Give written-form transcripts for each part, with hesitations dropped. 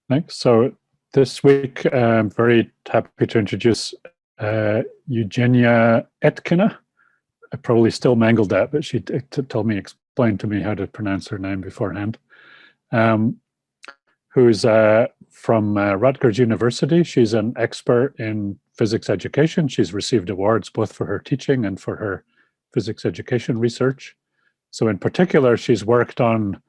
Thanks. So this week, I'm very happy to introduce Eugenia Etkina. I probably still mangled that, but she explained to me how to pronounce her name beforehand. Who's from Rutgers University. She's an expert in physics education. She's received awards both for her teaching and for her physics education research. So in particular, she's worked on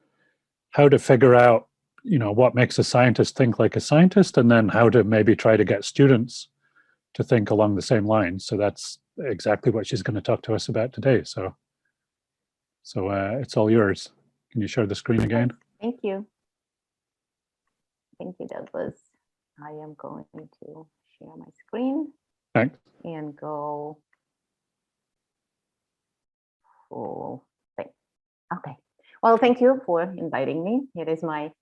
how to figure out, what makes a scientist think like a scientist, and then how to maybe try to get students to think along the same lines. So that's exactly what she's going to talk to us about today. So it's all yours. Can you share the screen again? Thank you. Thank you, Douglas. I am going to share my screen. Thanks. And go full thing. Okay. Well, thank you for inviting me. It is my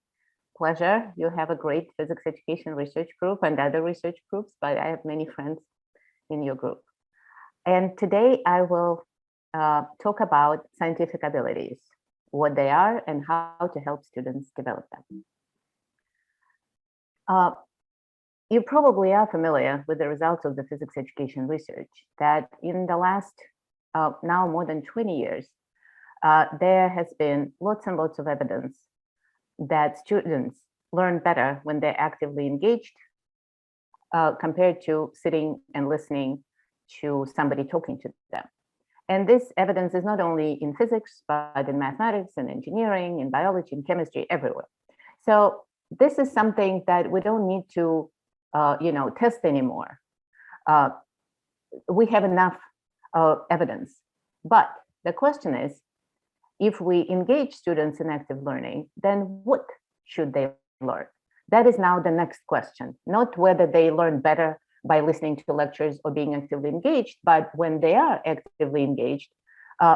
pleasure. You have a great physics education research group and other research groups, but I have many friends in your group. And today I will talk about scientific abilities, what they are and how to help students develop them. You probably are familiar with the results of the physics education research that in the last now more than 20 years, there has been lots and lots of evidence that students learn better when they're actively engaged compared to sitting and listening to somebody talking to them. And this evidence is not only in physics, but in mathematics and engineering, in biology, in chemistry, everywhere. So this is something that we don't need to, test anymore. We have enough evidence. But the question is, if we engage students in active learning, then what should they learn? That is now the next question, not whether they learn better by listening to lectures or being actively engaged, but when they are actively engaged,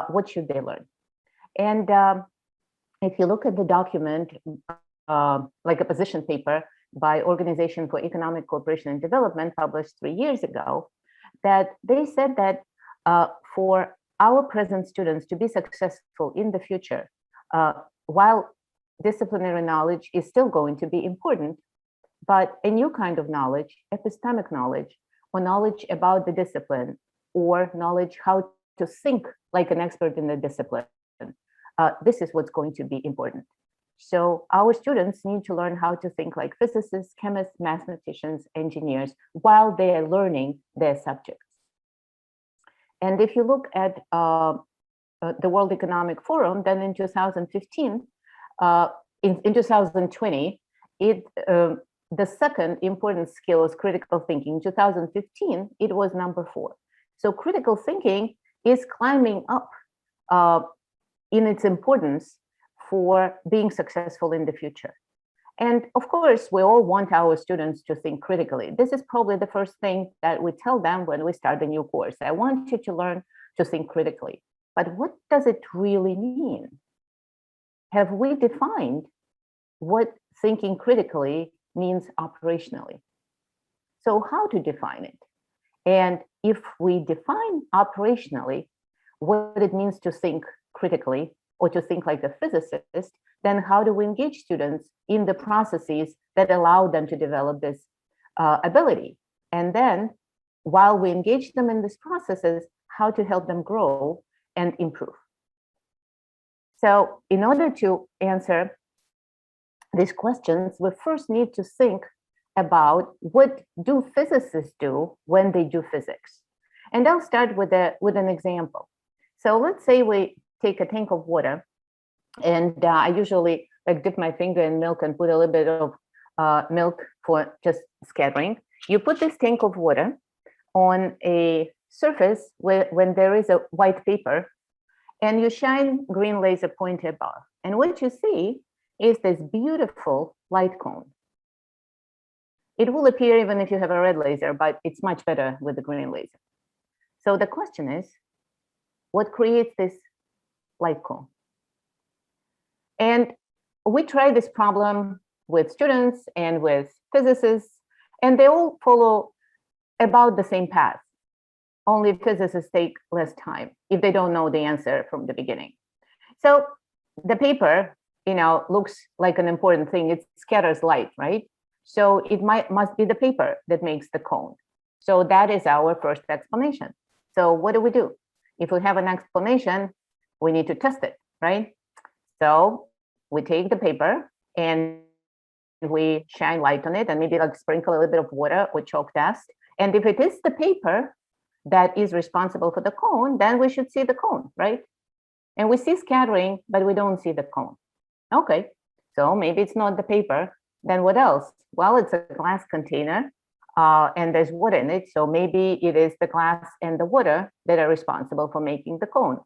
what should they learn? And if you look at the document, like a position paper by Organization for Economic Cooperation and Development published 3 years ago, that they said that for our present students to be successful in the future, while disciplinary knowledge is still going to be important, but a new kind of knowledge, epistemic knowledge, or knowledge about the discipline, or knowledge how to think like an expert in the discipline, this is what's going to be important. So our students need to learn how to think like physicists, chemists, mathematicians, engineers, while they are learning their subjects. And if you look at the World Economic Forum, then in 2015, in 2020, the second important skill was critical thinking. In 2015, it was number 4. So critical thinking is climbing up in its importance for being successful in the future. And of course, we all want our students to think critically. This is probably the first thing that we tell them when we start a new course. I want you to learn to think critically. But what does it really mean? Have we defined what thinking critically means operationally? So how to define it? And if we define operationally what it means to think critically or to think like a physicist, then how do we engage students in the processes that allow them to develop this ability? And then while we engage them in these processes, how to help them grow and improve. So in order to answer these questions, we first need to think about what do physicists do when they do physics. And I'll start with an example. So let's say we take a tank of water, and I usually dip my finger in milk and put a little bit of milk for just scattering. You put this tank of water on a surface when there is a white paper, and you shine green laser pointer bar. And what you see is this beautiful light cone. It will appear even if you have a red laser, but it's much better with the green laser. So the question is, what creates this light cone? And we try this problem with students and with physicists, and they all follow about the same path. Only physicists take less time if they don't know the answer from the beginning. So the paper, looks like an important thing. It scatters light, right? So it must be the paper that makes the cone. So that is our first explanation. So what do? If we have an explanation, we need to test it, right? So we take the paper and we shine light on it and maybe like sprinkle a little bit of water or chalk dust. And if it is the paper that is responsible for the cone, then we should see the cone, right? And we see scattering, but we don't see the cone. Okay, so maybe it's not the paper. Then what else? Well, it's a glass container and there's water in it. So maybe it is the glass and the water that are responsible for making the cone.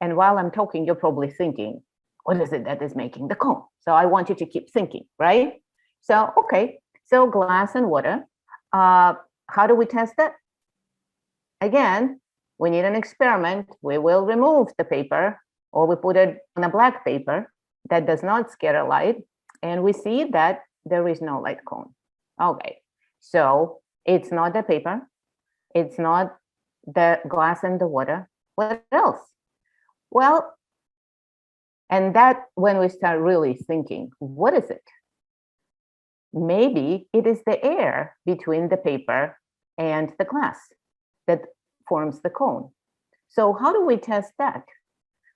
And while I'm talking, you're probably thinking, what is it that is making the cone? So I want you to keep thinking, right? So, okay, so glass and water. How do we test that? Again, we need an experiment. We will remove the paper or we put it on a black paper that does not scatter light. And we see that there is no light cone. Okay, so it's not the paper. It's not the glass and the water. What else? Well, and that when we start really thinking, what is it? Maybe it is the air between the paper and the glass that forms the cone. So how do we test that?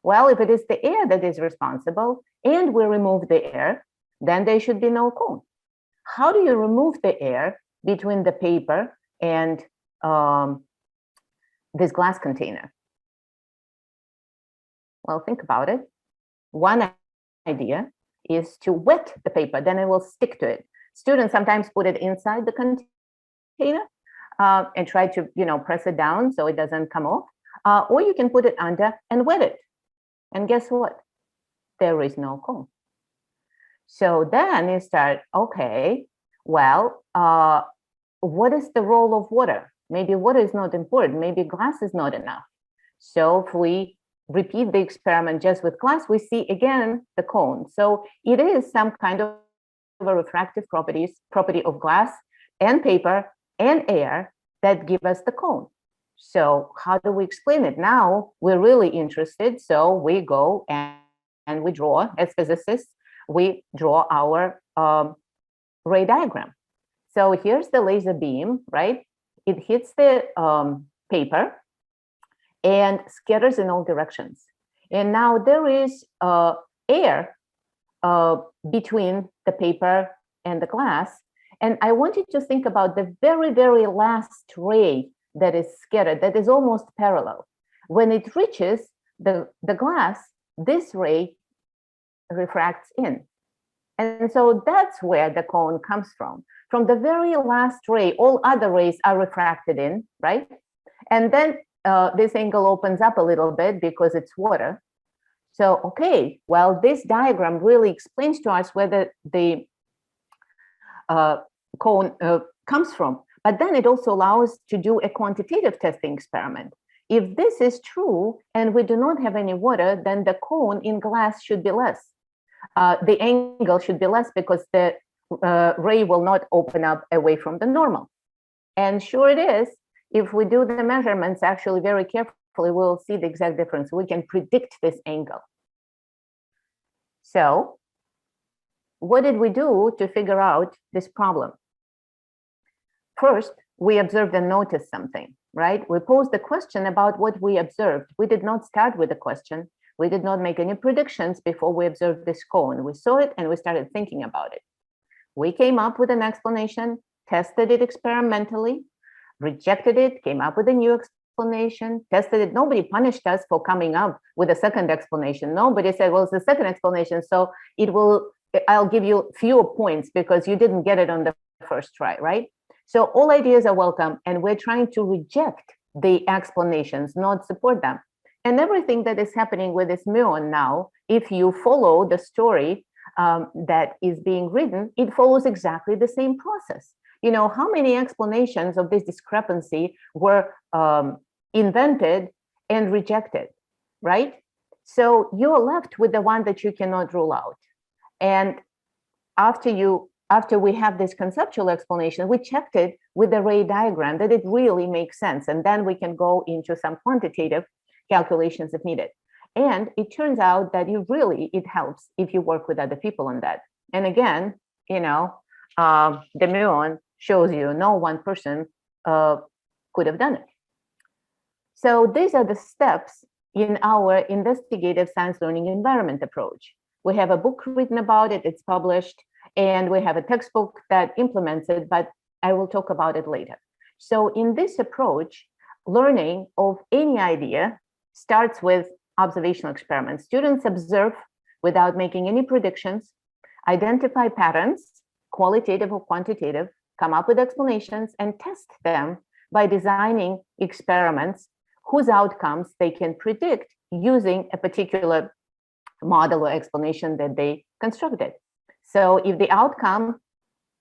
Well, if it is the air that is responsible and we remove the air, then there should be no cone. How do you remove the air between the paper and this glass container? Well, think about it. One idea is to wet the paper, then it will stick to it. Students sometimes put it inside the container and try to, press it down so it doesn't come off. Or you can put it under and wet it. And guess what? There is no cone. So then you start, okay, well, what is the role of water? Maybe water is not important. Maybe glass is not enough. So if we repeat the experiment just with glass, we see again the cone. So it is some kind of a refractive property of glass and paper and air that give us the cone. So how do we explain it? Now we're really interested. So we go and we draw, as physicists, we draw our ray diagram. So here's the laser beam, right? It hits the paper and scatters in all directions. And now there is air between the paper and the glass. And I want you to think about the very, very last ray that is scattered, that is almost parallel. When it reaches the glass, this ray refracts in. And so that's where the cone comes from. From the very last ray, all other rays are refracted in, right? And then this angle opens up a little bit because it's water. So, okay, well, this diagram really explains to us where the cone comes from. But then it also allows to do a quantitative testing experiment. If this is true and we do not have any water, then the cone in glass should be less. The angle should be less because the ray will not open up away from the normal. And sure it is, if we do the measurements actually very carefully, we'll see the exact difference. We can predict this angle. So what did we do to figure out this problem? First, we observed and noticed something, right? We posed the question about what we observed. We did not start with a question. We did not make any predictions before we observed this cone. We saw it and we started thinking about it. We came up with an explanation, tested it experimentally, rejected it, came up with a new explanation, tested it. Nobody punished us for coming up with a second explanation. Nobody said, well, it's the second explanation, so I'll give you fewer points because you didn't get it on the first try, right? So all ideas are welcome, and we're trying to reject the explanations, not support them. And everything that is happening with this muon now, if you follow the story that is being written, it follows exactly the same process. How many explanations of this discrepancy were invented and rejected, right? So you're left with the one that you cannot rule out. And after we have this conceptual explanation, we checked it with the ray diagram that it really makes sense. And then we can go into some quantitative calculations if needed. And it turns out that it helps if you work with other people on that. And again, the muon shows you no one person could have done it. So these are the steps in our investigative science learning environment approach. We have a book written about it, it's published, and we have a textbook that implements it, but I will talk about it later. So in this approach, learning of any idea starts with observational experiments. Students observe without making any predictions, identify patterns, qualitative or quantitative, come up with explanations, and test them by designing experiments whose outcomes they can predict using a particular model or explanation that they constructed. So if the outcome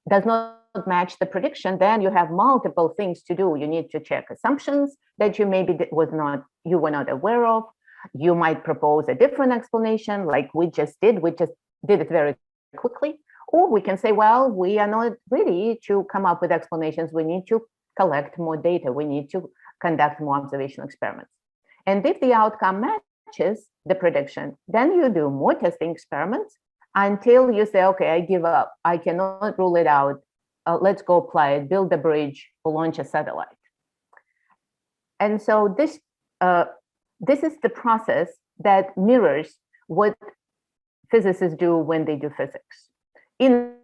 does not match the prediction, then you have multiple things to do. You need to check assumptions that you maybe were not aware of. You might propose a different explanation, like we just did it very quickly. Or we can say, well, we are not ready to come up with explanations. We need to collect more data. We need to conduct more observational experiments. And if the outcome matches the prediction, then you do more testing experiments until you say, okay, I give up. I cannot rule it out. Let's go apply it, build a bridge, or launch a satellite. And so this is the process that mirrors what physicists do when they do physics in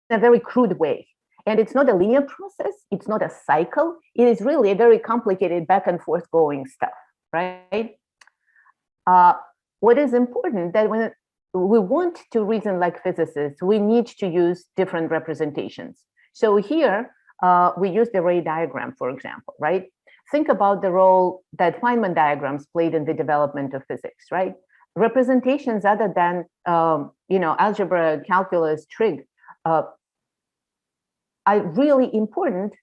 a very crude way. And it's not a linear process. It's not a cycle. It is really a very complicated back and forth going stuff, right? What is important that when we want to reason like physicists, we need to use different representations. So here we use the ray diagram, for example, right? Think about the role that Feynman diagrams played in the development of physics, right? Representations other than algebra, calculus, trig are really important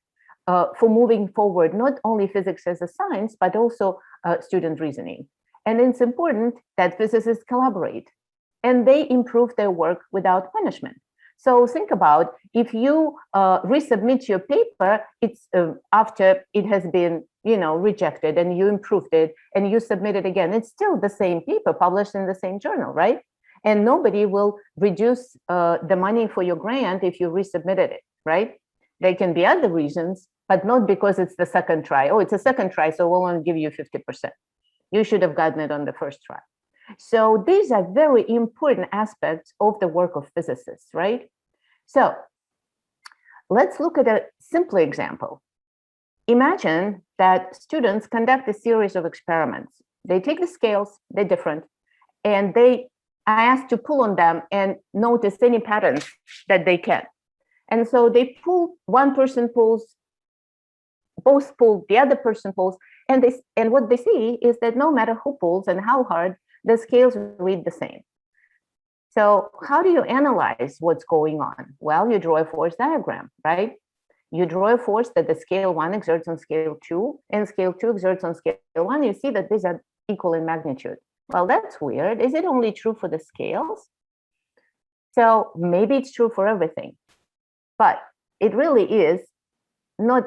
for moving forward, not only physics as a science, but also student reasoning. And it's important that physicists collaborate and they improve their work without punishment. So think about if you resubmit your paper, it's after it has been rejected and you improved it and you submit it again, it's still the same paper published in the same journal, right? And nobody will reduce the money for your grant if you resubmitted it, right? There can be other reasons, but not because it's the second try. Oh, it's a second try, so we'll only give you 50%. You should have gotten it on the first try. So these are very important aspects of the work of physicists, right? So let's look at a simple example. Imagine that students conduct a series of experiments. They take the scales, they're different, and they are asked to pull on them and notice any patterns that they can. And so they pull, one person pulls, both pull, the other person pulls, and what they see is that no matter who pulls and how hard, the scales read the same. So how do you analyze what's going on? Well, you draw a force diagram, right? You draw a force that the scale 1 exerts on scale 2 and scale 2 exerts on scale 1. You see that these are equal in magnitude. Well, that's weird. Is it only true for the scales? So maybe it's true for everything, but it really is not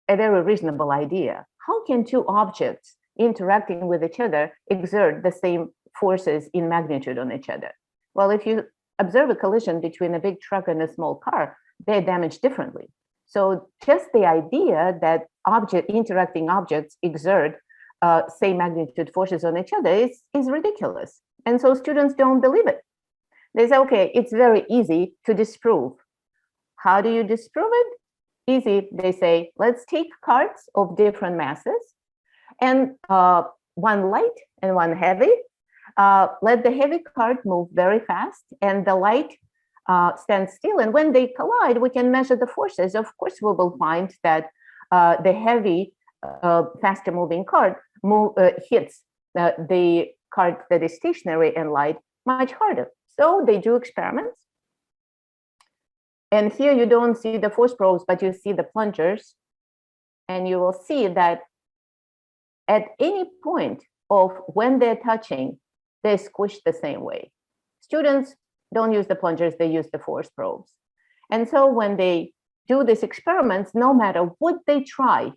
a very reasonable idea. How can two objects interacting with each other exert the same forces in magnitude on each other? Well, if you observe a collision between a big truck and a small car, they're damaged differently. So just the idea that interacting objects exert same magnitude forces on each other is ridiculous. And so students don't believe it. They say, okay, it's very easy to disprove. How do you disprove it? Easy, they say, let's take carts of different masses and one light and one heavy. Let the heavy cart move very fast and the light stand still. And when they collide, we can measure the forces. Of course, we will find that the heavy, faster moving cart hits the cart that is stationary and light much harder. So they do experiments. And here you don't see the force probes, but you see the plungers. And you will see that at any point of when they're touching, they're squished the same way. Students don't use the plungers, they use the force probes. And so when they do these experiments, no matter what they try,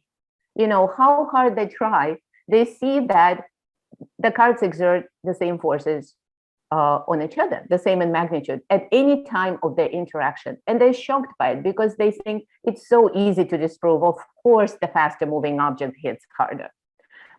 how hard they try, they see that the carts exert the same forces on each other, the same in magnitude at any time of their interaction. And they're shocked by it because they think it's so easy to disprove. Of course, the faster moving object hits harder.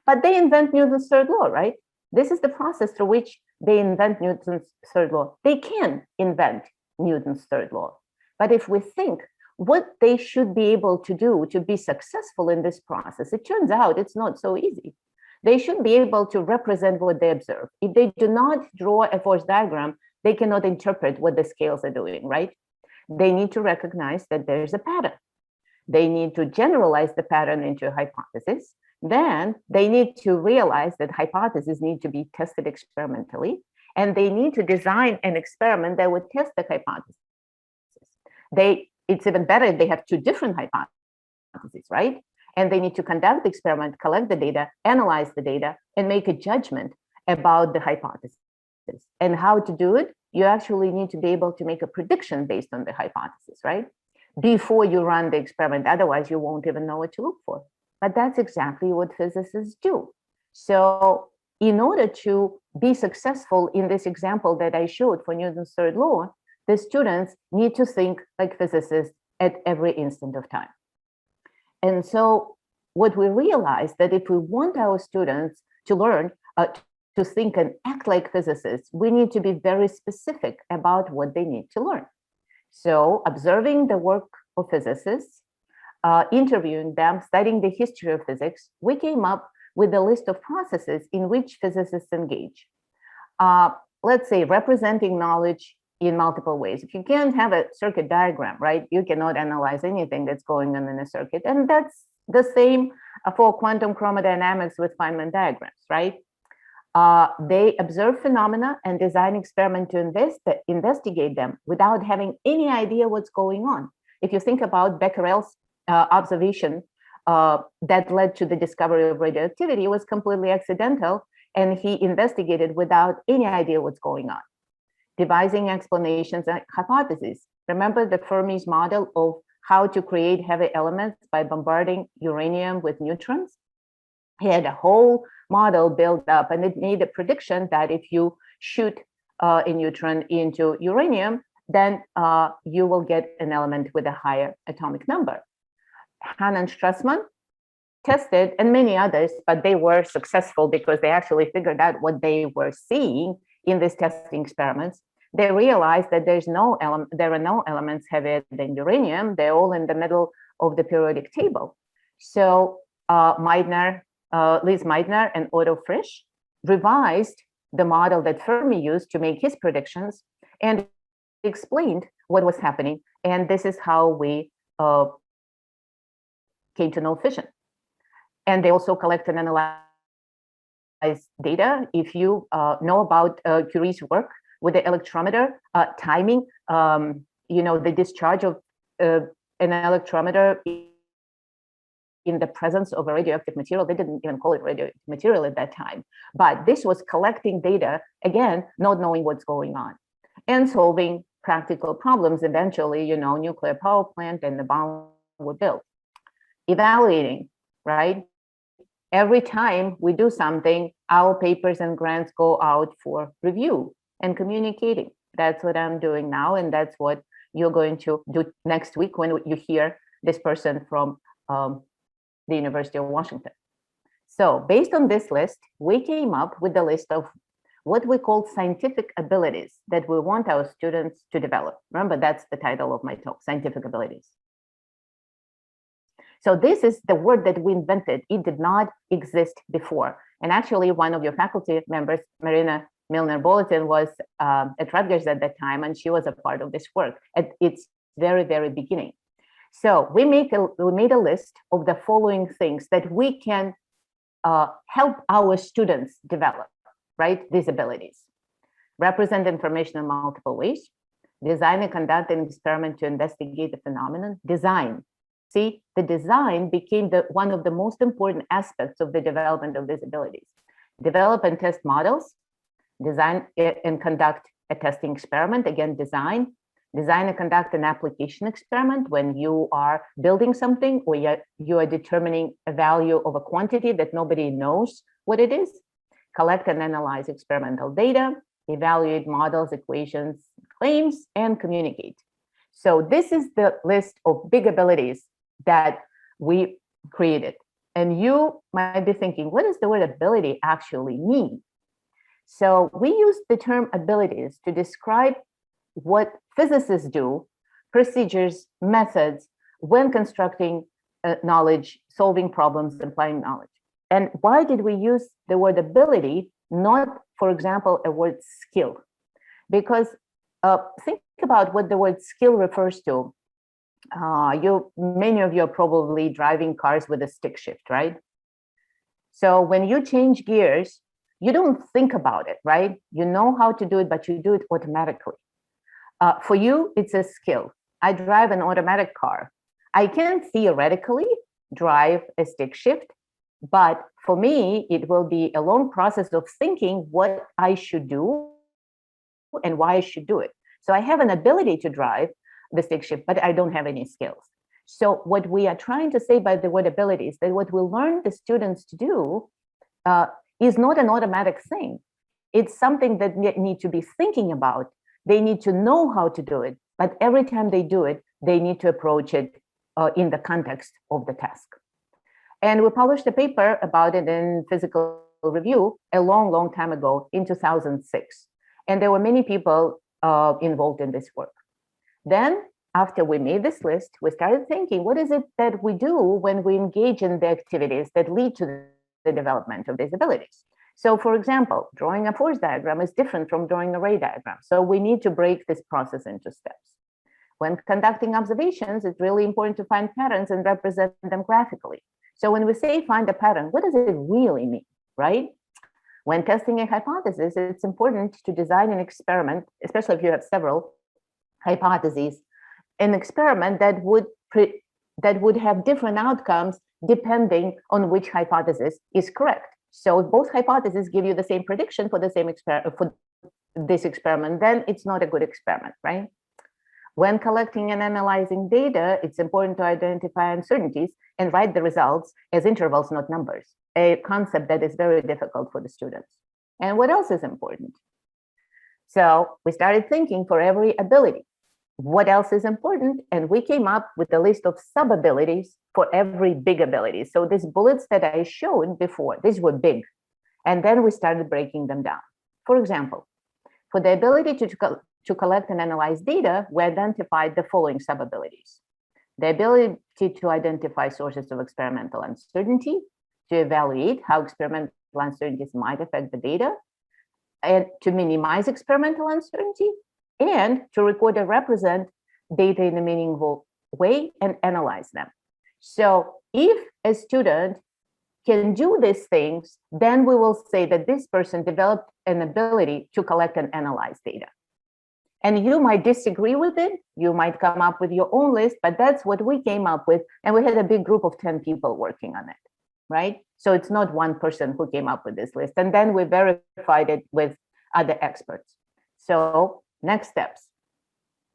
But they invent Newton's third law, right? This is the process through which they invent Newton's third law. They can invent Newton's third law. But if we think what they should be able to do to be successful in this process, it turns out it's not so easy. They should be able to represent what they observe. If they do not draw a force diagram, they cannot interpret what the scales are doing, right? They need to recognize that there's a pattern. They need to generalize the pattern into a hypothesis. Then they need to realize that hypotheses need to be tested experimentally, and they need to design an experiment that would test the hypothesis. It's even better if they have two different hypotheses, right? And they need to conduct the experiment, collect the data, analyze the data, and make a judgment about the hypothesis. And how to do it? You actually need to be able to make a prediction based on the hypothesis, right? Before you run the experiment, otherwise you won't even know what to look for. But that's exactly what physicists do. So in order to be successful in this example that I showed for Newton's third law, the students need to think like physicists at every instant of time. And so what we realized that if we want our students to learn to think and act like physicists, we need to be very specific about what they need to learn. So observing the work of physicists, interviewing them, studying the history of physics, we came up with a list of processes in which physicists engage. Let's say representing knowledge in multiple ways. If you can't have a circuit diagram, right, you cannot analyze anything that's going on in a circuit. And that's the same for quantum chromodynamics with Feynman diagrams, right? They observe phenomena and design experiment to investigate them without having any idea what's going on. If you think about Becquerel's observation that led to the discovery of radioactivity, it was completely accidental, and he investigated without any idea what's going on. Devising explanations and hypotheses. Remember the Fermi's model of how to create heavy elements by bombarding uranium with neutrons? He had a whole model built up, and it made a prediction that if you shoot a neutron into uranium, then you will get an element with a higher atomic number. Hahn and Strassmann tested, and many others, but they were successful because they actually figured out what they were seeing in these testing experiments. They realized that there are no elements heavier than uranium. They're all in the middle of the periodic table. So Liz Meitner and Otto Frisch revised the model that Fermi used to make his predictions and explained what was happening. And this is how we came to know fission. And they also collect and analyze data. If you know about Curie's work with the electrometer, timing, the discharge of an electrometer in the presence of a radioactive material. They didn't even call it radioactive material at that time. But this was collecting data, again, not knowing what's going on, and solving practical problems. Eventually, nuclear power plant and the bomb were built. Evaluating, right? Every time we do something, our papers and grants go out for review and communicating. That's what I'm doing now, and that's what you're going to do next week when you hear this person from the University of Washington. So based on this list, we came up with the list of what we call scientific abilities that we want our students to develop. Remember, that's the title of my talk, scientific abilities. So this is the word that we invented. It did not exist before. And actually, one of your faculty members, Marina Milner-Bulletin, was at Rutgers at that time, and she was a part of this work at its very, very beginning. So we made a list of the following things that we can help our students develop, right? These abilities. Represent information in multiple ways. Design and conduct an experiment to investigate the phenomenon. Design. See, the design became one of the most important aspects of the development of these abilities. Develop and test models. Design and conduct a testing experiment. Again, design. Design and conduct an application experiment when you are building something or you are determining a value of a quantity that nobody knows what it is. Collect and analyze experimental data. evaluate models, equations, claims, and communicate. So this is the list of big abilities that we created. And you might be thinking, what does the word ability actually mean? So we use the term abilities to describe what physicists do, procedures, methods, when constructing knowledge, solving problems, applying knowledge. And why did we use the word ability, not, for example, a word skill? Because think about what the word skill refers to. Many of you are probably driving cars with a stick shift, right? So when you change gears, you don't think about it, right? You know how to do it, but you do it automatically. For you, it's a skill. I drive an automatic car. I can theoretically drive a stick shift, but for me, it will be a long process of thinking what I should do and why I should do it. So I have an ability to drive the stick shift, but I don't have any skills. So what we are trying to say by the word ability is that what we learn the students to do is not an automatic thing. It's something that they need to be thinking about. They need to know how to do it, but every time they do it, they need to approach it in the context of the task. And we published a paper about it in Physical Review a long, long time ago in 2006. And there were many people involved in this work. Then, after we made this list, we started thinking, what is it that we do when we engage in the activities that lead to the development of these abilities? So, for example, drawing a force diagram is different from drawing a ray diagram. So we need to break this process into steps. When conducting observations, it's really important to find patterns and represent them graphically. So when we say find a pattern, what does it really mean, right? When testing a hypothesis, it's important to design an experiment, especially if you have several hypotheses, an experiment that would have different outcomes depending on which hypothesis is correct. So if both hypotheses give you the same prediction for the same for this experiment, then it's not a good experiment, right? When collecting and analyzing data, it's important to identify uncertainties and write the results as intervals, not numbers, a concept that is very difficult for the students. And what else is important? So we started thinking for every ability, what else is important? And we came up with a list of sub-abilities for every big ability. So these bullets that I showed before, these were big. And then we started breaking them down. For example, for the ability to collect and analyze data, we identified the following sub-abilities. The ability to identify sources of experimental uncertainty, to evaluate how experimental uncertainties might affect the data, and to minimize experimental uncertainty, and to record and represent data in a meaningful way and analyze them. So if a student can do these things, then we will say that this person developed an ability to collect and analyze data. And you might disagree with it, you might come up with your own list, but that's what we came up with. And we had a big group of 10 people working on it, right? So it's not one person who came up with this list. And then we verified it with other experts. So next steps.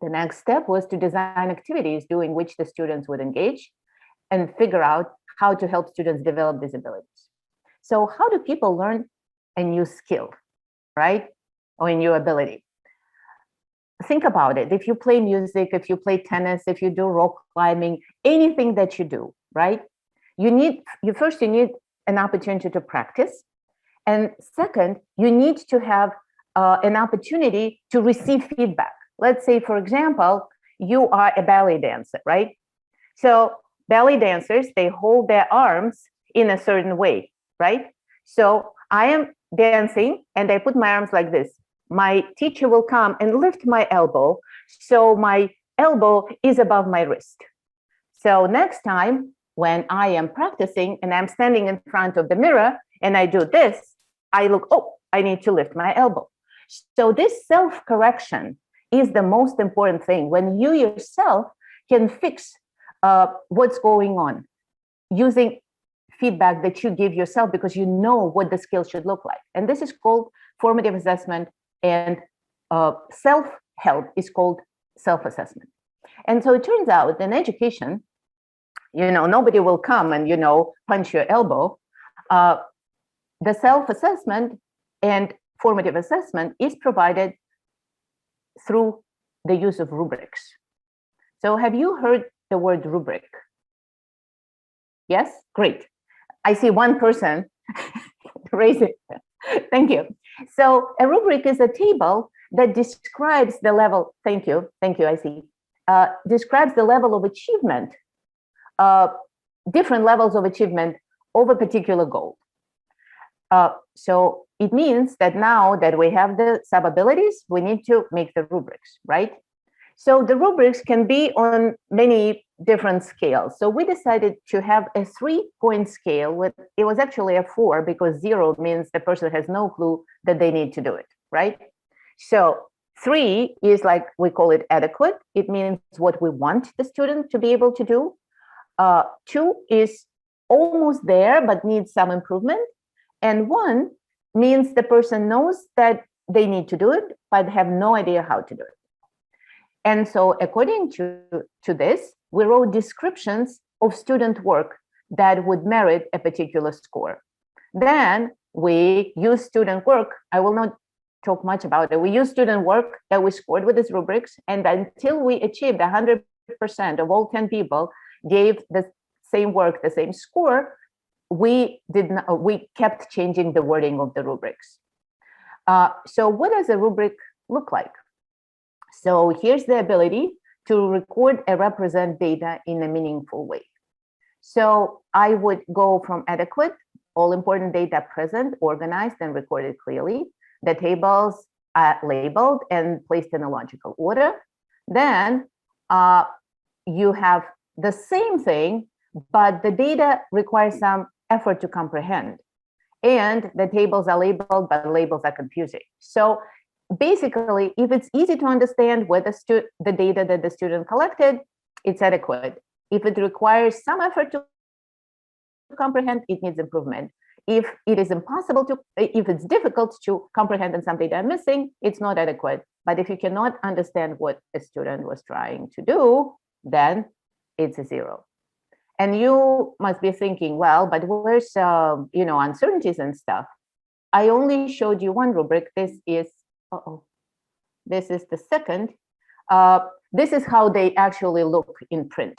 The next step was to design activities during which the students would engage and figure out how to help students develop these abilities. So how do people learn a new skill, right? Or a new ability? Think about it. If you play music, if you play tennis, if you do rock climbing, anything that you do, right? You need an opportunity to practice. And second, you need to have an opportunity to receive feedback. Let's say, for example, you are a ballet dancer, right? So ballet dancers, they hold their arms in a certain way, right? So I am dancing and I put my arms like this. My teacher will come and lift my elbow, so my elbow is above my wrist. So next time when I am practicing and I'm standing in front of the mirror and I do this, I look, oh, I need to lift my elbow. So this self-correction is the most important thing. When you yourself can fix what's going on using feedback that you give yourself because you know what the skill should look like. And this is called formative assessment, and self-help is called self-assessment. And so it turns out in education, nobody will come and, punch your elbow. The self-assessment and formative assessment is provided through the use of rubrics. So have you heard the word rubric? Yes, great. I see one person raise it. Thank you. So a rubric is a table that describes the level, thank you, I see, describes the level of achievement, different levels of achievement of a particular goal. So it means that now that we have the sub-abilities, we need to make the rubrics, right? So the rubrics can be on many different scales. So we decided to have a 3-point scale with, it was actually a 4 because 0 means the person has no clue that they need to do it, right? So 3 is like, we call it adequate. It means what we want the student to be able to do. 2 is almost there, but needs some improvement. And 1 means the person knows that they need to do it, but have no idea how to do it. And so according to this, we wrote descriptions of student work that would merit a particular score. Then we use student work. I will not talk much about it. We use student work that we scored with these rubrics. And until we achieved 100% of all 10 people gave the same work, the same score, we kept changing the wording of the rubrics. So what does a rubric look like? So here's the ability to record and represent data in a meaningful way. So I would go from adequate, all important data present, organized and recorded clearly. The tables are labeled and placed in a logical order. Then you have the same thing, but the data requires some effort to comprehend. And the tables are labeled, but labels are confusing. So basically, if it's easy to understand what the data that the student collected, it's adequate. If it requires some effort to comprehend, it needs improvement. If it is impossible to, if it's difficult to comprehend and some data are missing, it's not adequate. But if you cannot understand what a student was trying to do, then it's a 0. And you must be thinking, well, but where's uncertainties and stuff? I only showed you one rubric. This is this is the second. This is how they actually look in print.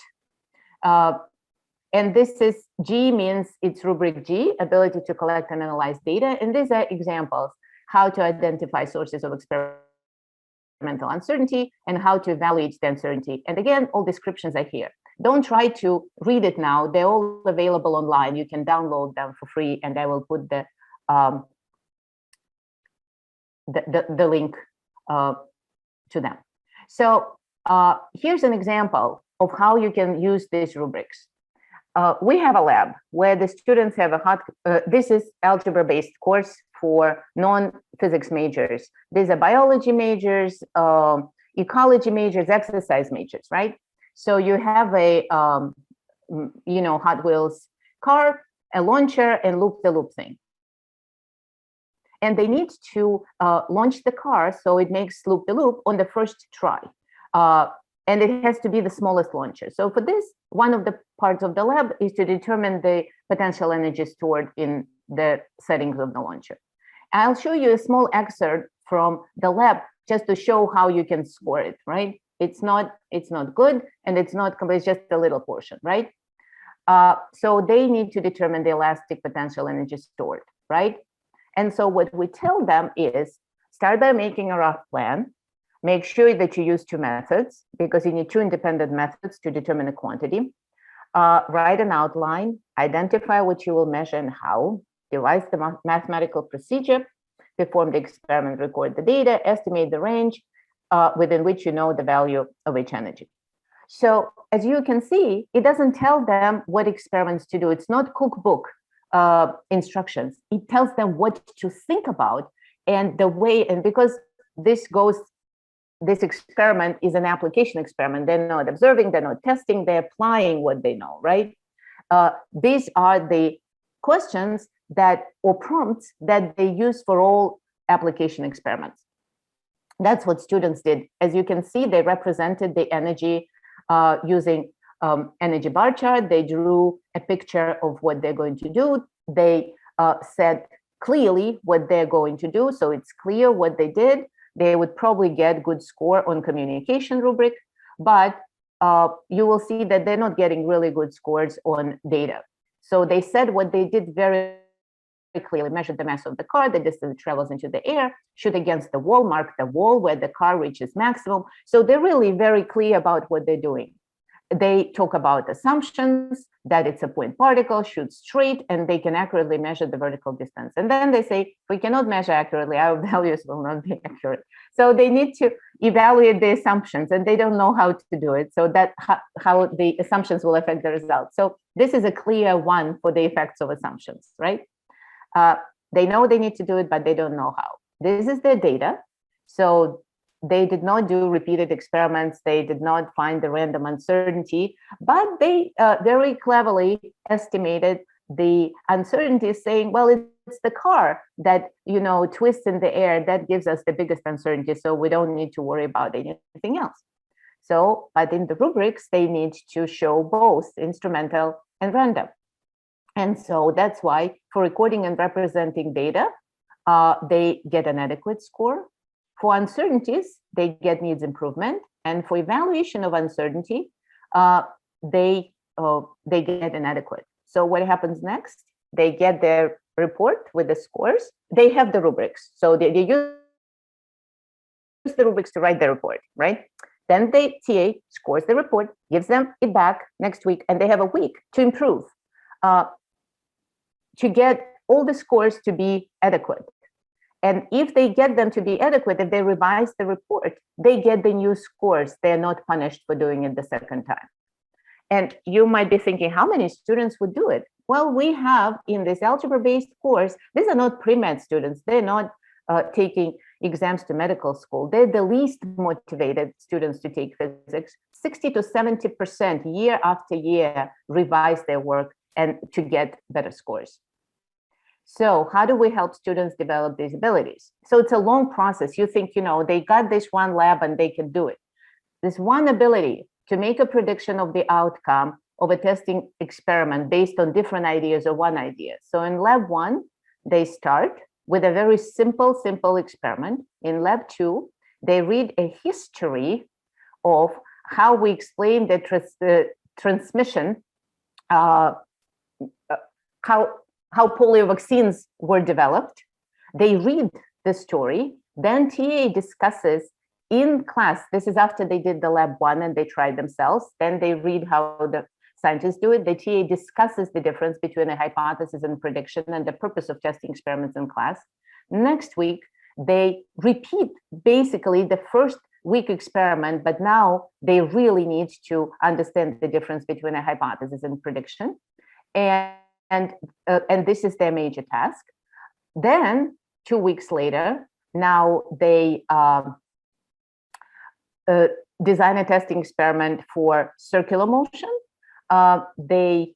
And this is G means it's rubric G, ability to collect and analyze data. And these are examples, how to identify sources of experimental uncertainty and how to evaluate the uncertainty. And again, all descriptions are here. Don't try to read it now. They're all available online. You can download them for free, and I will put the link to them. So here's an example of how you can use these rubrics. We have a lab where the students have this is algebra-based course for non-physics majors. These are biology majors, ecology majors, exercise majors, right? So you have a, Hot Wheels car, a launcher, and loop-the-loop thing. And they need to launch the car so it makes loop-the-loop on the first try. And it has to be the smallest launcher. So for this, one of the parts of the lab is to determine the potential energy stored in the settings of the launcher. I'll show you a small excerpt from the lab just to show how you can score it, right? It's not good, and it's not complete, it's just a little portion, right? So they need to determine the elastic potential energy stored, right? And so what we tell them is start by making a rough plan. Make sure that you use 2 methods because you need 2 independent methods to determine a quantity. Write an outline, identify what you will measure and how, devise the mathematical procedure, perform the experiment, record the data, estimate the range within which you know the value of each energy. So as you can see, it doesn't tell them what experiments to do. It's not cookbook instructions. It tells them what to think about and the way, and because this experiment is an application experiment. They're not observing, they're not testing, they're applying what they know, right? These are the questions or prompts that they use for all application experiments. That's what students did. As you can see, they represented the energy using energy bar chart. They drew a picture of what they're going to do. They said clearly what they're going to do, so it's clear what they did, they would probably get good score on communication rubric, but you will see that they're not getting really good scores on data. So they said what they did very clearly: measured the mass of the car, the distance it travels into the air, shoot against the wall, mark the wall where the car reaches maximum. So they're really very clear about what they're doing. They talk about assumptions, that it's a point particle, shoots straight, and they can accurately measure the vertical distance. And then they say, we cannot measure accurately, our values will not be accurate. So they need to evaluate the assumptions, and they don't know how to do it. So that how the assumptions will affect the results. So this is a clear one for the effects of assumptions, right? They know they need to do it, but they don't know how. This is their data. So they did not do repeated experiments. They did not find the random uncertainty, but they very cleverly estimated the uncertainty, saying, well, it's the car that, you know, twists in the air that gives us the biggest uncertainty. So we don't need to worry about anything else. So, but in the rubrics, they need to show both instrumental and random. And so that's why for recording and representing data, they get an adequate score. For uncertainties, they get needs improvement. And for evaluation of uncertainty, they get inadequate. So what happens next? They get their report with the scores. They have the rubrics. So they use the rubrics to write the report, right? Then the TA scores the report, gives them it back next week, and they have a week to improve, to get all the scores to be adequate. And if they get them to be adequate, if they revise the report, they get the new scores. They're not punished for doing it the second time. And you might be thinking, how many students would do it? Well, we have in this algebra-based course, these are not pre-med students. They're not taking exams to medical school. They're the least motivated students to take physics. 60 to 70% year after year revise their work and to get better scores. So how do we help students develop these abilities? So it's a long process. You think, you know, they got this one lab and they can do it. This one ability to make a prediction of the outcome of a testing experiment based on different ideas or one idea. So in lab 1, they start with a very simple experiment. In lab 2, they read a history of how we explain the transmission, how polio vaccines were developed. They read the story, then TA discusses in class. This is after they did the lab 1 and they tried themselves. Then they read how the scientists do it. The TA discusses the difference between a hypothesis and prediction and the purpose of testing experiments in class. Next week, they repeat basically the first week experiment, but now they really need to understand the difference between a hypothesis and prediction. And this is their major task. Then 2 weeks later, now they design a testing experiment for circular motion. They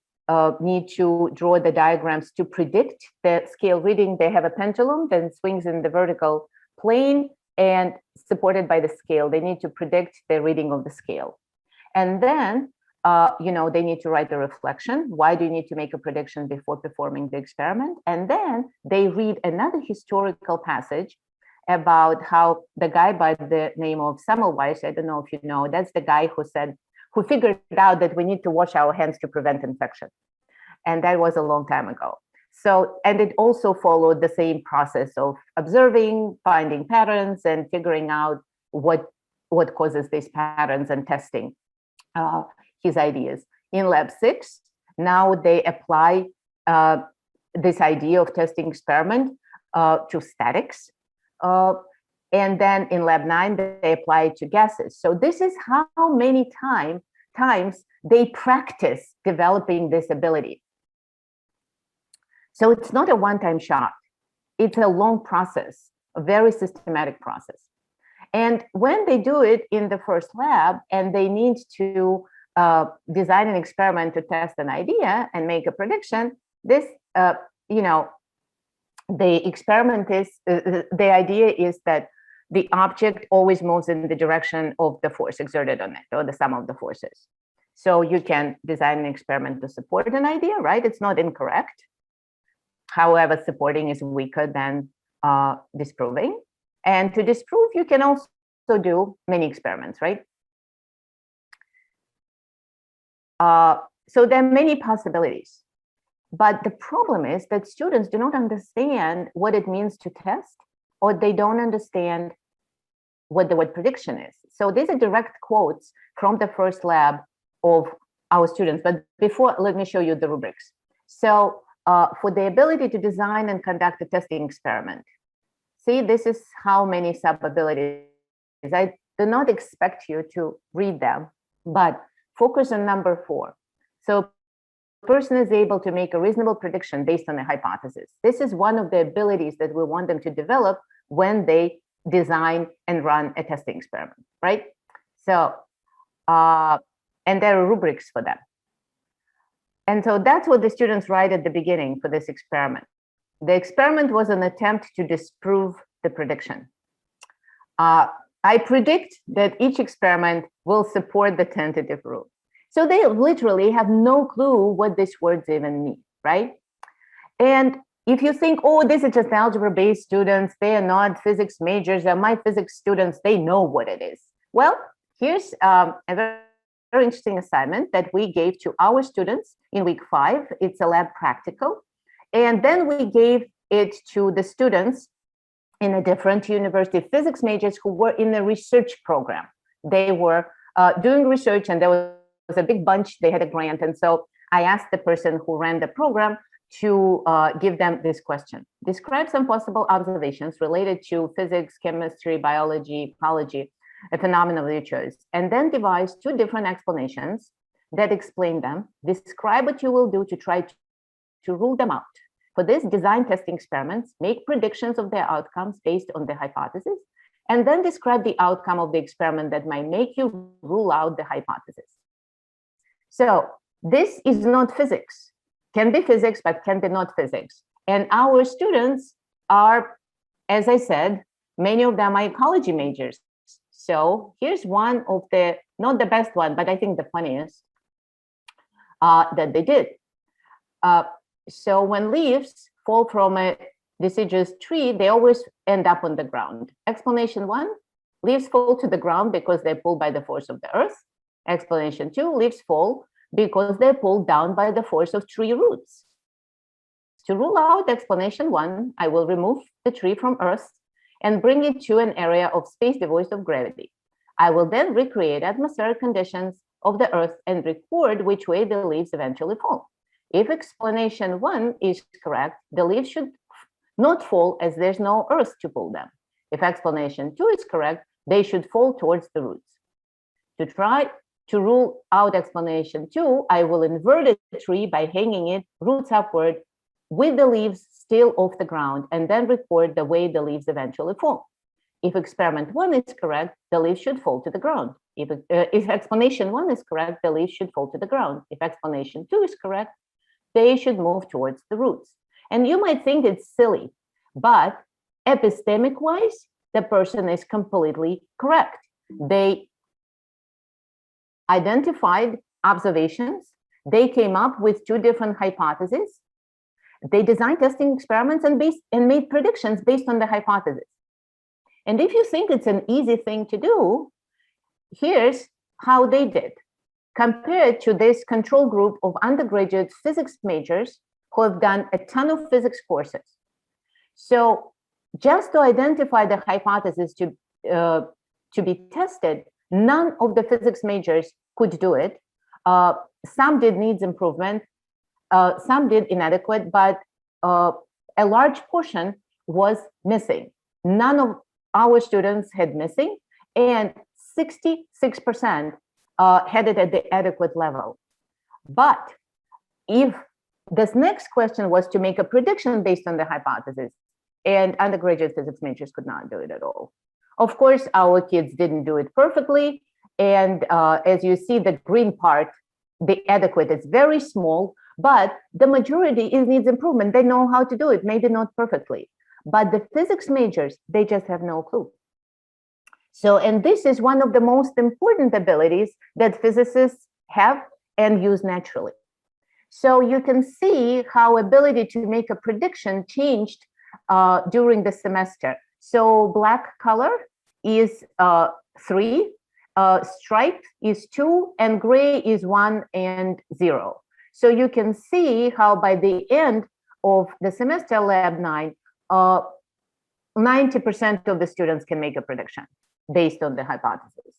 need to draw the diagrams to predict the scale reading. They have a pendulum that swings in the vertical plane and supported by the scale. They need to predict the reading of the scale. And then they need to write the reflection. Why do you need to make a prediction before performing the experiment? And then they read another historical passage about how the guy by the name of Semmelweis, I don't know if you know, that's the guy who figured out that we need to wash our hands to prevent infection. And that was a long time ago. So, and it also followed the same process of observing, finding patterns, and figuring out what causes these patterns and testing his ideas. In lab 6, now they apply this idea of testing experiment to statics. And then in lab 9, they apply it to gases. So this is how many times they practice developing this ability. So it's not a one-time shot. It's a long process, a very systematic process. And when they do it in the first lab and they need to design an experiment to test an idea and make a prediction, this, the experiment is, the idea is that the object always moves in the direction of the force exerted on it, or the sum of the forces. So you can design an experiment to support an idea, right? It's not incorrect. However, supporting is weaker than disproving. And to disprove, you can also do many experiments, right? So there are many possibilities. But the problem is that students do not understand what it means to test, or they don't understand what the word prediction is. So these are direct quotes from the first lab of our students. But before, let me show you the rubrics. So for the ability to design and conduct a testing experiment, see, this is how many sub-abilities. I do not expect you to read them, but focus on number 4. So person is able to make a reasonable prediction based on a hypothesis. This is one of the abilities that we want them to develop when they design and run a testing experiment, right? So, and there are rubrics for them. And so that's what the students write at the beginning for this experiment. The experiment was an attempt to disprove the prediction. I predict that each experiment will support the tentative rule. So they literally have no clue what these words even mean, right? And if you think, oh, this is just algebra-based students, they are not physics majors, they're my physics students, they know what it is. Well, here's a very interesting assignment that we gave to our students in week 5. It's a lab practical. And then we gave it to the students in a different university, physics majors who were in a research program. They were doing research, and there was a big bunch, they had a grant. And so I asked the person who ran the program to give them this question. Describe some possible observations related to physics, chemistry, biology, ecology, a phenomenon of you chose, and then devise 2 different explanations that explain them. Describe what you will do to try to rule them out. For this, design testing experiments, make predictions of their outcomes based on the hypothesis, and then describe the outcome of the experiment that might make you rule out the hypothesis. So this is not physics. Can be physics, but can be not physics. And our students are, as I said, many of them are ecology majors. So here's one of the, not the best one, but I think the funniest that they did. So when leaves fall from a deciduous tree, they always end up on the ground. Explanation 1, leaves fall to the ground because they're pulled by the force of the earth. Explanation 2, leaves fall because they're pulled down by the force of tree roots. To rule out explanation 1, I will remove the tree from earth and bring it to an area of space devoid of gravity. I will then recreate atmospheric conditions of the earth and record which way the leaves eventually fall. If explanation 1 is correct, the leaves should not fall as there's no earth to pull them. If explanation 2 is correct, they should fall towards the roots. To try to rule out explanation 2, I will invert a tree by hanging it roots upward with the leaves still off the ground, and then record the way the leaves eventually fall. If experiment 1 is correct, the leaves should fall to the ground. If explanation 1 is correct, the leaves should fall to the ground. If explanation 2 is correct, they should move towards the roots. And you might think it's silly, but epistemic-wise, the person is completely correct. They identified observations. They came up with 2 different hypotheses. They designed testing experiments and made predictions based on the hypothesis. And if you think it's an easy thing to do, here's how they did. Compared to this control group of undergraduate physics majors who have done a ton of physics courses. So just to identify the hypothesis to be tested, none of the physics majors could do it. Some did needs improvement, some did inadequate, but a large portion was missing. None of our students had missing, and 66% had it at the adequate level. But if this next question was to make a prediction based on the hypothesis, and undergraduate physics majors could not do it at all. Of course, our kids didn't do it perfectly. And as you see, the green part, the adequate is very small, but the majority needs improvement. They know how to do it, maybe not perfectly. But the physics majors, they just have no clue. So, and this is one of the most important abilities that physicists have and use naturally. So you can see how ability to make a prediction changed during the semester. So black color is 3, striped is 2, and gray is 1 and 0. So you can see how by the end of the semester, lab 9, 90% of the students can make a prediction based on the hypothesis.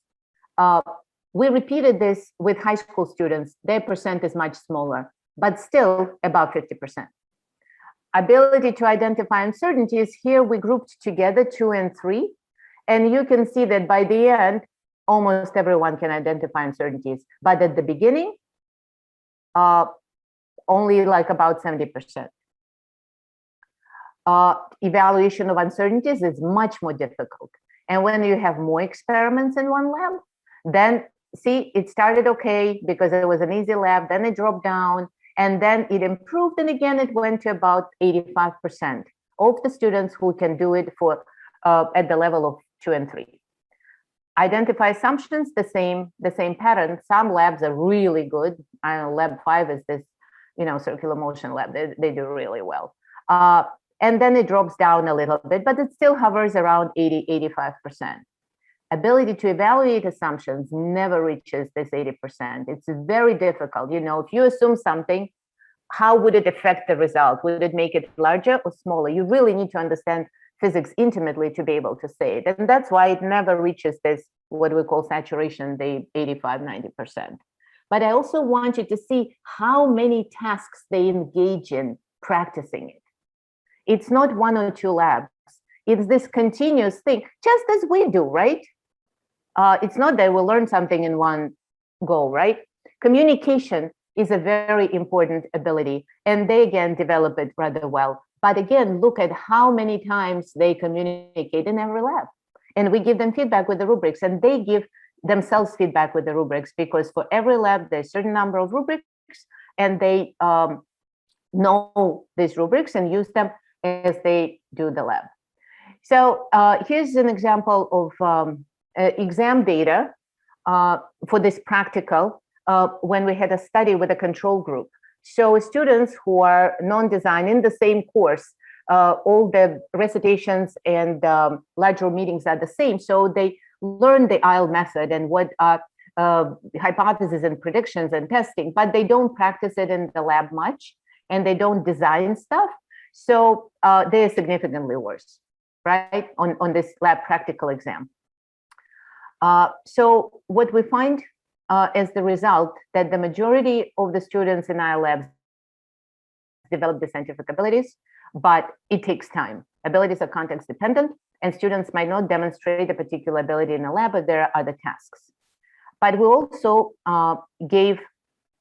We repeated this with high school students. Their percent is much smaller, but still about 50%. Ability to identify uncertainties, here we grouped together 2 and 3. And you can see that by the end, almost everyone can identify uncertainties. But at the beginning, only like about 70%. Evaluation of uncertainties is much more difficult. And when you have more experiments in one lab, then see, it started okay because it was an easy lab, then it dropped down, and then it improved, and again, it went to about 85% of the students who can do it for at the level of 2 and 3. Identify assumptions, the same pattern. Some labs are really good. I know lab 5 is this, circular motion lab. They do really well. And then it drops down a little bit, but it still hovers around 85%. Ability to evaluate assumptions never reaches this 80%. It's very difficult. If you assume something, how would it affect the result? Would it make it larger or smaller? You really need to understand physics intimately to be able to say it. And that's why it never reaches this, what we call saturation, the 85, 90%. But I also want you to see how many tasks they engage in practicing it. It's not 1 or 2 labs. It's this continuous thing, just as we do, right? It's not that we'll learn something in one go, right? Communication is a very important ability, and they again develop it rather well. But again, look at how many times they communicate in every lab. And we give them feedback with the rubrics, and they give themselves feedback with the rubrics, because for every lab, there's a certain number of rubrics, and they know these rubrics and use them as they do the lab. So here's an example of exam data for this practical when we had a study with a control group. So students who are non-design in the same course, all the recitations and large room meetings are the same. So they learn the aisle method and what are hypotheses and predictions and testing, but they don't practice it in the lab much, and they don't design stuff. So they're significantly worse, right, on this lab practical exam. So what we find as the result, that the majority of the students in our labs develop the scientific abilities, but it takes time. Abilities are context dependent, and students might not demonstrate a particular ability in a lab, but there are other tasks. But we also gave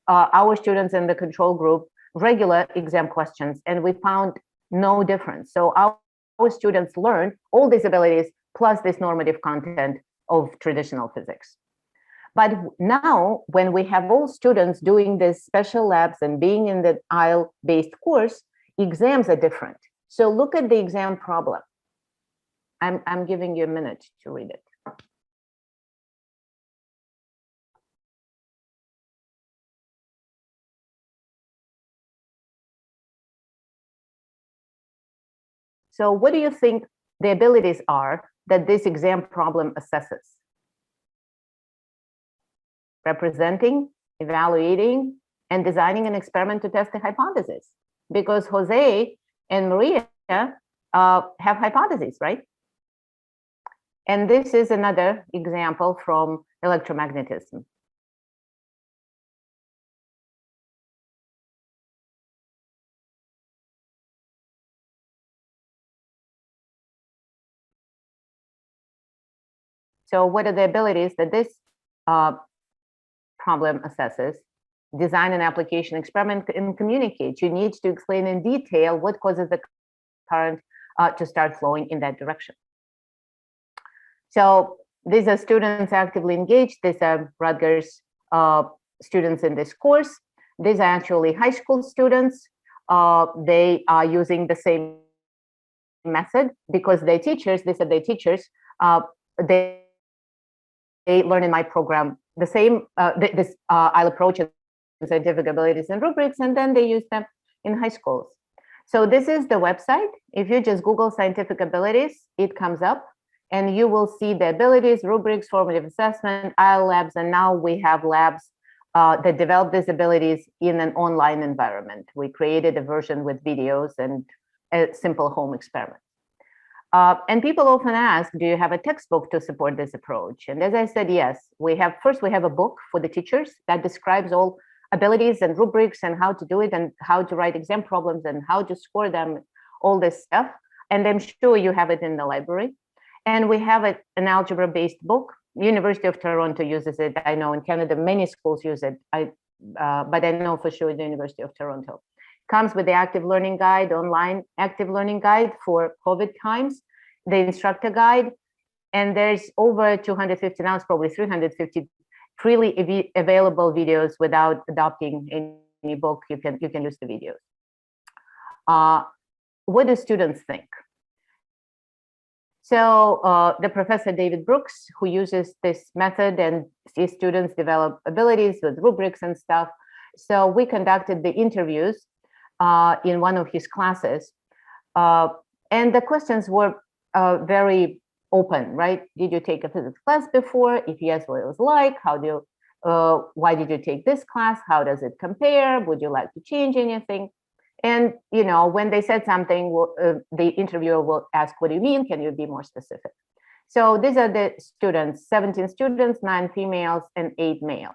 our students in the control group regular exam questions, and we found no difference. So our students learned all these abilities plus this normative content of traditional physics. But now, when we have all students doing these special labs and being in the aisle-based course, exams are different. So look at the exam problem. I'm giving you a minute to read it. So what do you think the abilities are that this exam problem assesses? Representing, evaluating, and designing an experiment to test a hypothesis. Because Jose and Maria have hypotheses, right? And this is another example from electromagnetism. So what are the abilities that this problem assesses? Design an application experiment and communicate. You need to explain in detail what causes the current to start flowing in that direction. So these are students actively engaged. These are Rutgers students in this course. These are actually high school students. They are using the same method because they're teachers. These are their teachers. They learn in my program the same, this I'll approach, and scientific abilities and rubrics, and then they use them in high schools. So this is the website. If you just Google scientific abilities, it comes up, and you will see the abilities, rubrics, formative assessment, IL labs, and now we have labs that develop these abilities in an online environment. We created a version with videos and a simple home experiment. And people often ask, do you have a textbook to support this approach? And as I said, yes, we have a book for the teachers that describes all abilities and rubrics and how to do it and how to write exam problems and how to score them, all this stuff. And I'm sure you have it in the library. And we have an algebra-based book. University of Toronto uses it. I know in Canada, many schools use it, but I know for sure the University of Toronto. Comes with the active learning guide, online active learning guide for COVID times, the instructor guide, and there's over 250, now it's probably 350 freely available videos without adopting any book. You can use the videos. What do students think? So the professor David Brookes, who uses this method, and his students develop abilities with rubrics and stuff. So we conducted the interviews in one of his classes, and the questions were very open, right? Did you take a physics class before? If yes, what it was like? How do you, why did you take this class? How does it compare? Would you like to change anything? And you know, when they said something, the interviewer will ask, what do you mean? Can you be more specific? So these are the students, 17 students, 9 females and 8 males.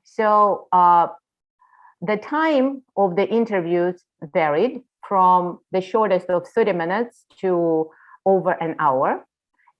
So the time of the interviews varied from the shortest of 30 minutes to over an hour.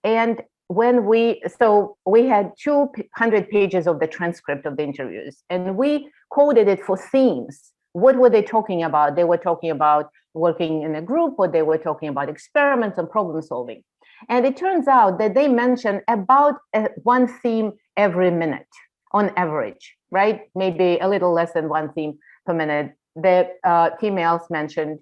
And when we had 200 pages of the transcript of the interviews, and we coded it for themes. What were they talking about? They were talking about working in a group, or they were talking about experiments and problem solving. And it turns out that they mentioned about one theme every minute on average, right? Maybe a little less than one theme per minute. The females mentioned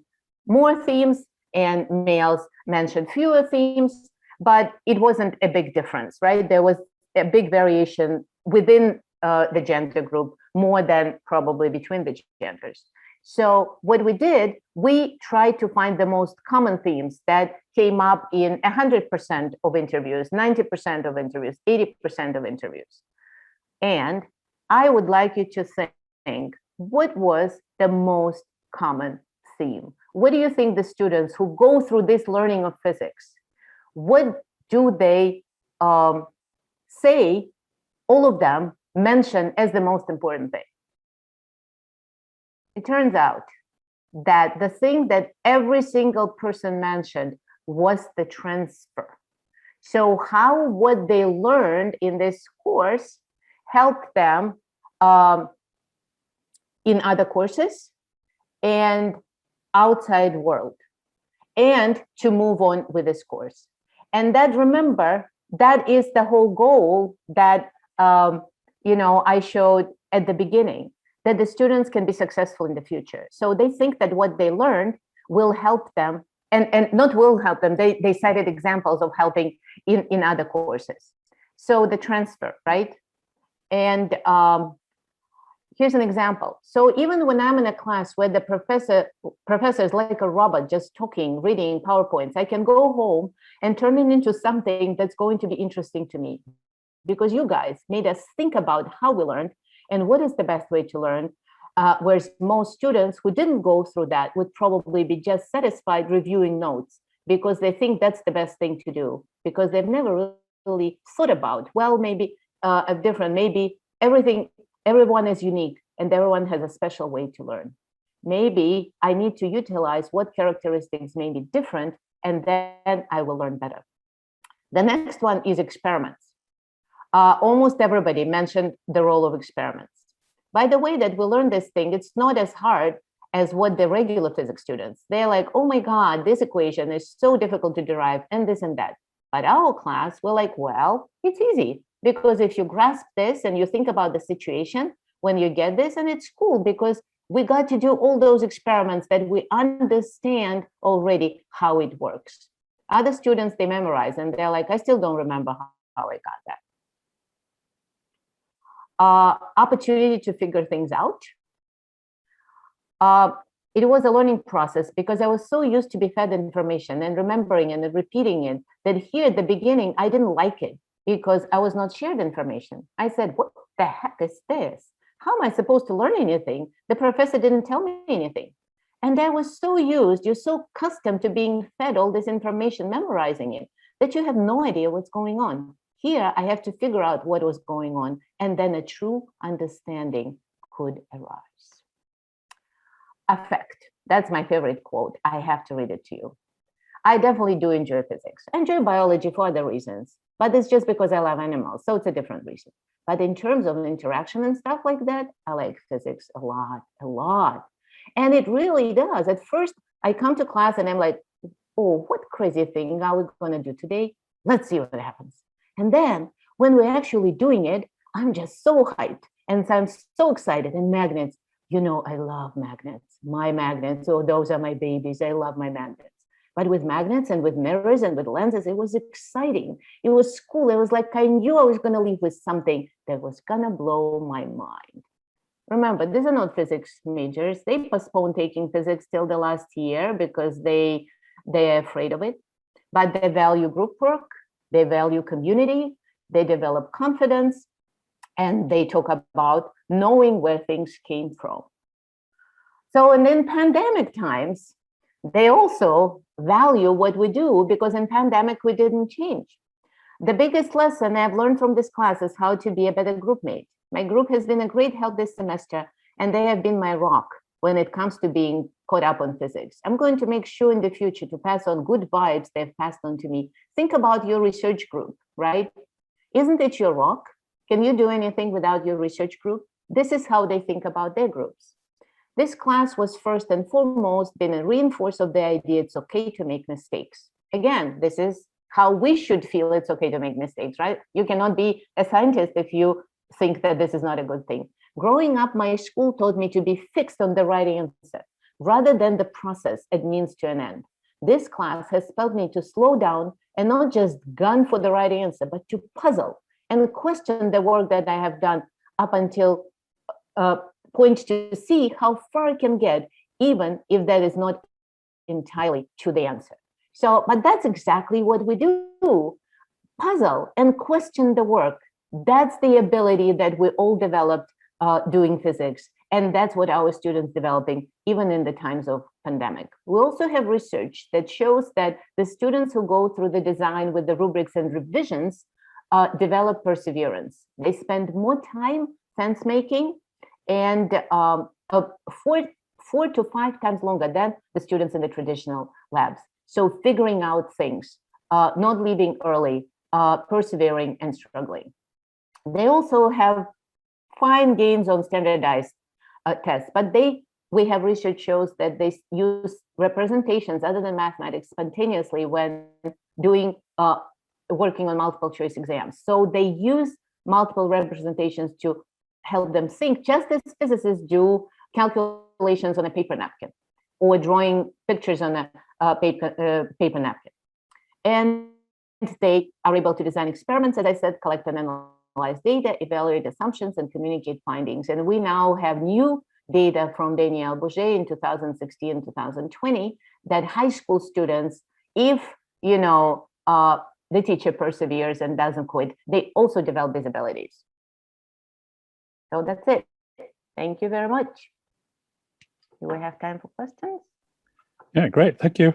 more themes and males mentioned fewer themes, but it wasn't a big difference, right? There was a big variation within the gender group, more than probably between the genders. So what we did, we tried to find the most common themes that came up in 100% of interviews, 90% of interviews, 80% of interviews. And I would like you to think, what was the most common theme? What do you think the students who go through this learning of physics, what do they say, all of them mention as the most important thing? It turns out that the thing that every single person mentioned was the transfer. So how what they learned in this course helped them in other courses and outside world, and to move on with this course. And that, remember, that is the whole goal that I showed at the beginning, that the students can be successful in the future. So they think that what they learned will help them, and not will help them, they cited examples of helping in other courses. So the transfer, right? And here's an example. So even when I'm in a class where the professor is like a robot, just talking, reading PowerPoints, I can go home and turn it into something that's going to be interesting to me, because you guys made us think about how we learned and what is the best way to learn, whereas most students who didn't go through that would probably be just satisfied reviewing notes because they think that's the best thing to do, because they've never really thought about, well, maybe maybe everyone is unique and everyone has a special way to learn. Maybe I need to utilize what characteristics may be different, and then I will learn better. The next one is experiments. Almost everybody mentioned the role of experiments. By the way that we learn this thing, it's not as hard as what the regular physics students. They're like, oh my God, this equation is so difficult to derive, and this and that. But our class, we're like, well, it's easy, because if you grasp this and you think about the situation when you get this, and it's cool because we got to do all those experiments that we understand already how it works. Other students, they memorize and they're like, I still don't remember how I got that. Opportunity to figure things out. it was a learning process because I was so used to be fed information and remembering and repeating it that here at the beginning, I didn't like it because I was not shared information. I said, what the heck is this? How am I supposed to learn anything? The professor didn't tell me anything. And I was so used, you're so accustomed to being fed all this information, memorizing it, that you have no idea what's going on. Here, I have to figure out what was going on, and then a true understanding could arise. Affect. That's my favorite quote. I have to read it to you. I definitely do enjoy physics. I enjoy biology for other reasons, but it's just because I love animals, so it's a different reason. But in terms of interaction and stuff like that, I like physics a lot, a lot. And it really does. At first, I come to class and I'm like, oh, what crazy thing are we going to do today? Let's see what happens. And then when we're actually doing it, I'm just so hyped and I'm so excited. And magnets, you know, I love magnets. My magnets, oh, those are my babies. I love my magnets. But with magnets and with mirrors and with lenses, it was exciting. It was cool. It was like I knew I was going to leave with something that was going to blow my mind. Remember, these are not physics majors. They postponed taking physics till the last year because they're afraid of it. But they value group work, they value community, they develop confidence, and they talk about knowing where things came from. So, and in pandemic times, they also value what we do because in pandemic, we didn't change. The biggest lesson I've learned from this class is how to be a better group mate. My group has been a great help this semester, and they have been my rock when it comes to being caught up on physics. I'm going to make sure in the future to pass on good vibes they've passed on to me. Think about your research group, right? Isn't it your rock? Can you do anything without your research group? This is how they think about their groups. This class was first and foremost been a reinforce of the idea it's okay to make mistakes. Again, this is how we should feel it's okay to make mistakes, right? You cannot be a scientist if you think that this is not a good thing. Growing up, my school taught me to be fixed on the right answer rather than the process it means to an end. This class has taught me to slow down and not just gun for the right answer, but to puzzle and question the work that I have done up until point to see how far I can get, even if that is not entirely to the answer. So, but that's exactly what we do. Puzzle and question the work. That's the ability that we all developed doing physics. And that's what our students developing even in the times of pandemic. We also have research that shows that the students who go through the design with the rubrics and revisions develop perseverance. They spend more time fence making and 4 to 5 times longer than the students in the traditional labs. So figuring out things, not leaving early, persevering and struggling. They also have fine gains on standardized tests, but we have research shows that they use representations other than mathematics spontaneously when doing working on multiple choice exams. So they use multiple representations to help them think, just as physicists do calculations on a paper napkin or drawing pictures on a paper napkin. And they are able to design experiments, as I said, collect and analyze data, evaluate assumptions, and communicate findings. And we now have new data from Danielle Bouget in 2016, 2020, that high school students, if the teacher perseveres and doesn't quit, they also develop these abilities. So that's it. Thank you very much. Do we have time for questions? Yeah, great. Thank you.